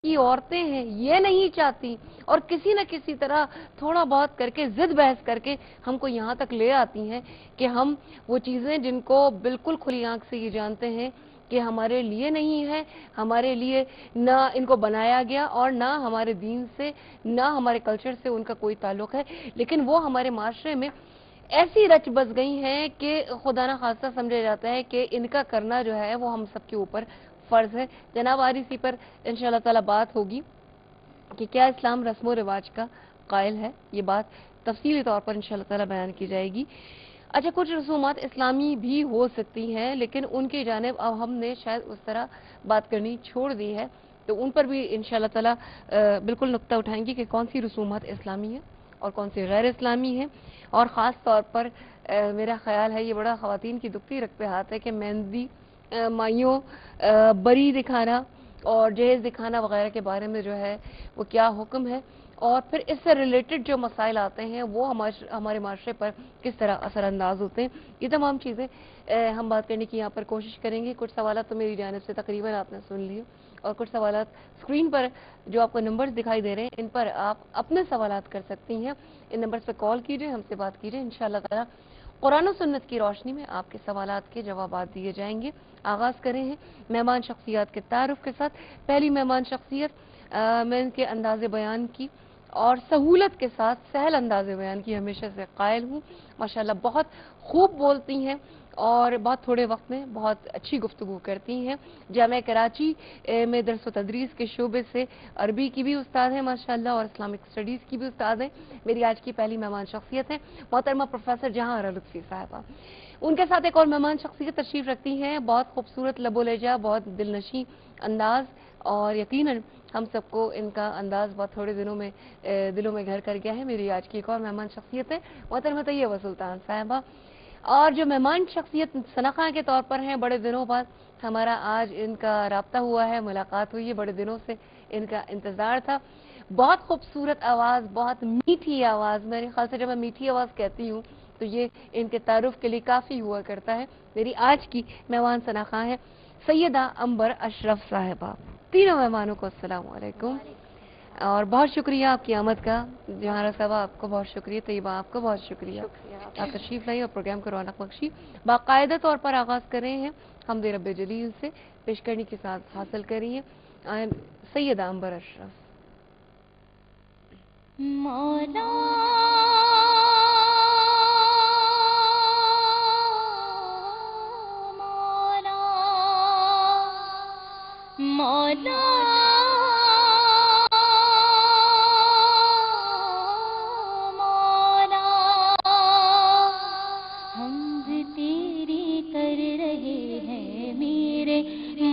کی عورتیں ہیں یہ نہیں چاہتی اور کسی نہ کسی طرح تھوڑا بہت کر کے ضد بحث کر کے ہم کو یہاں تک لے آتی ہیں کہ ہم وہ چیزیں جن کو بالکل کھلی آنکھ سے یہ جانتے ہیں کہ ہمارے لیے نہیں ہے، ہمارے لیے نہ ان کو بنایا گیا اور نہ ہمارے دین سے نہ ہمارے کلچر سے ان کا کوئی تعلق ہے، لیکن وہ ہمارے معاشرے میں ایسی رچ بس گئی ہیں کہ خدا نہ خواستہ سمجھا جاتا ہے کہ ان کا کرنا جو ہے وہ ہم سب کے اوپر فرض ہے۔ جناب آج اسی پر انشاءاللہ تعالی بات ہوگی کہ کیا اسلام رسم و رواج کا قائل ہے، یہ بات تفصیلی طور پر انشاءاللہ تعالی بیان کی جائے گی۔ اچھا، کچھ رسومات اسلامی بھی ہو سکتی ہیں لیکن ان کی جانب اب ہم نے شاید اس طرح بات کرنی چھوڑ دی ہے، تو ان پر بھی انشاءاللہ تعالی بالکل نقطہ اٹھائیں گے کہ کون سی رسومات اسلامی ہیں اور کون سی غیر اسلامی ہیں، اور خاص طور پر میرا خیال ہے یہ بڑا خواتین کی دکھتی رگ پہ ہاتھ ہے کہ مہندی مائیوں بری دکھانا اور جہیز دکھانا وغیرہ کے بارے میں جو ہے وہ کیا حکم ہے، اور پھر اس سے ریلیٹڈ جو مسائل آتے ہیں وہ ہمارے معاشرے پر کس طرح اثر انداز ہوتے ہیں، یہ تمام چیزیں ہم بات کرنے کی یہاں پر کوشش کریں گے۔ کچھ سوالات تو میری جانب سے تقریباً آپ نے سن لیے اور کچھ سوالات اسکرین پر جو آپ کو نمبرز دکھائی دے رہے ہیں ان پر آپ اپنے سوالات کر سکتی ہیں، ان نمبرز پہ کال کیجئے، ہم سے بات کیجئے، انشاءاللہ تعالی قرآن و سنت کی روشنی میں آپ کے سوالات کے جوابات دیے جائیں گے۔ آغاز کریں ہیں مہمان شخصیات کے تعارف کے ساتھ۔ پہلی مہمان شخصیت میں ان کے انداز بیان کی اور سہولت کے ساتھ سہل انداز بیان کی ہمیشہ سے قائل ہوں، ماشاءاللہ بہت خوب بولتی ہیں اور بہت تھوڑے وقت میں بہت اچھی گفتگو کرتی ہیں۔ جامعہ کراچی میں درس و تدریس کے شعبے سے عربی کی بھی استاد ہیں ماشاءاللہ اور اسلامک اسٹڈیز کی بھی استاد ہیں۔ میری آج کی پہلی مہمان شخصیت ہیں محترمہ پروفیسر جہاں لطفی صاحبہ۔ ان کے ساتھ ایک اور مہمان شخصیت تشریف رکھتی ہیں، بہت خوبصورت لب و لہجہ، بہت دلنشیں انداز، اور یقیناً ہم سب کو ان کا انداز بہت تھوڑے دنوں میں دلوں میں گھر کر گیا ہے۔ میری آج کی ایک اور مہمان شخصیت ہے محترمہ طیبہ سلطان صاحبہ، اور جو مہمان شخصیت سنخواں کے طور پر ہیں، بڑے دنوں بعد ہمارا آج ان کا رابطہ ہوا ہے، ملاقات ہوئی ہے، بڑے دنوں سے ان کا انتظار تھا۔ بہت خوبصورت آواز، بہت میٹھی آواز، میرے خیال سے جب میں میٹھی آواز کہتی ہوں تو یہ ان کے تعارف کے لیے کافی ہوا کرتا ہے۔ میری آج کی مہمان سنخواں ہے سیدہ عنبر اشرف صاحبہ۔ تینوں مہمانوں کو السلام علیکم اور بہت شکریہ آپ کی آمد کا۔ جہاں صاحبہ آپ کو بہت شکریہ، طیبہ آپ کو بہت شکریہ، آپ تشریف لائی اور پروگرام کو رونق بخشی۔ باقاعدہ طور پر آغاز کر رہے ہیں حمد رب جلیل سے، پیش کرنے کے ساتھ حاصل کر رہی ہیں سیدہ عنبر اشرف۔ مولا مولا مولا حمد تیری کر رہے ہیں میرے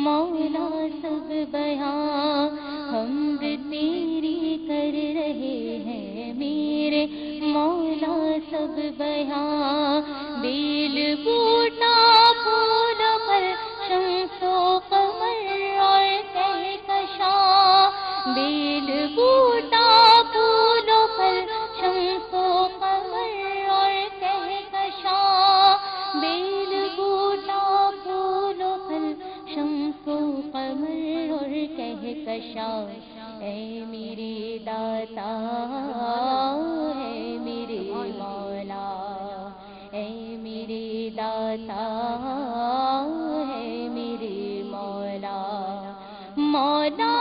مولا سب بیان، حمد تیری کر رہے ہیں میرے مولا سب بیان، بیل بوٹا پھول پر شمس و قمر اور کہکشاں، بیل بوٹا پھول پر شمس و قمر اور کہکشاں، بیل بوٹا پھول پر شمس و قمر اور کہکشاں، اے میرے داتا اے میرے مولا، اے میرے داتا اے میرے مولا، مولا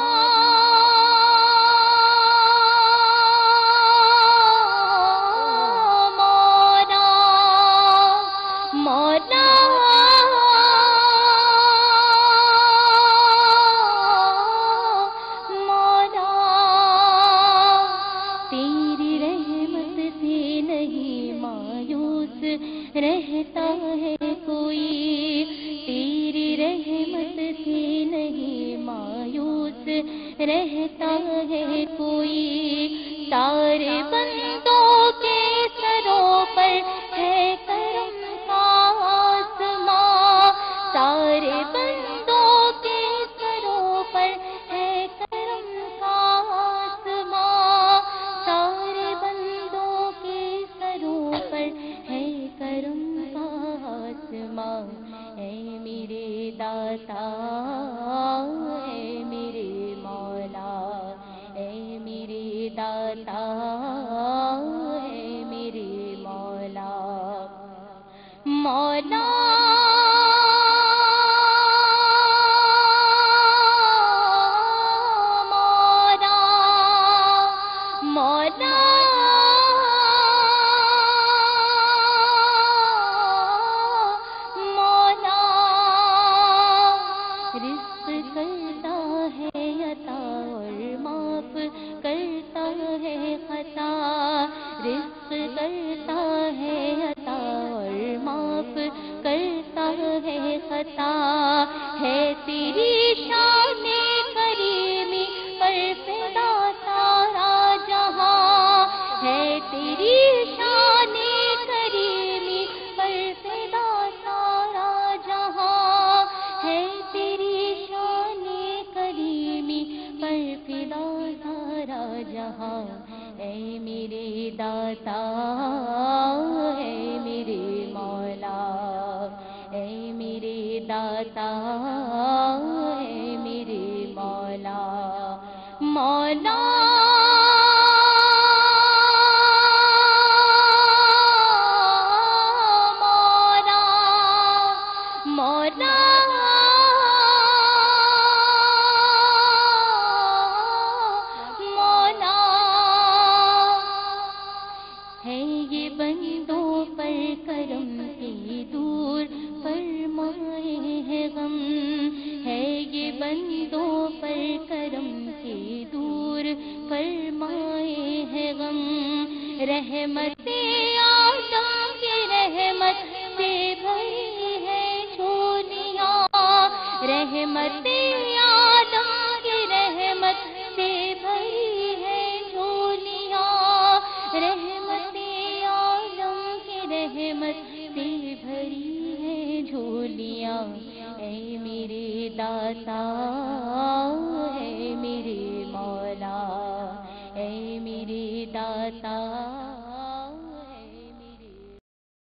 رہتا ہے کوئی، تیری رحمت سے نہیں مایوس رہتا ہے کوئی، سارے بندوں کے سروں پر ہے کرم کا آسماں، سارے بندوں کے سروں پر ہے کرم کا آسماں، سارے بندوں کے سروں پر ہے کرم کا آسماں، اے میرے داتا اے میرے مولا، تیری شان کریمی پر فدا سارا جہاں، ہے تیری شان کریمی پر فدا سارا جہاں، اے میرے داتا اے میرے مولا، اے میرے داتا اے میرے مولا، مولا مولا مولا، ہے یہ بندوں پر کرم کے دور فرمائے ہے غم، ہے یہ بندوں پر کرم کے دور فرمائے ہے غم، رحمت آدم کی رحمت سے بھری ہے جھولیاں، رحمت آدم کی رحمت سے بھری ہے جھولیاں، رحمت آدم کی رحمت سے بھری ہے جھولیاں، اے میرے داتا اے میرے مولا، اے میرے داتا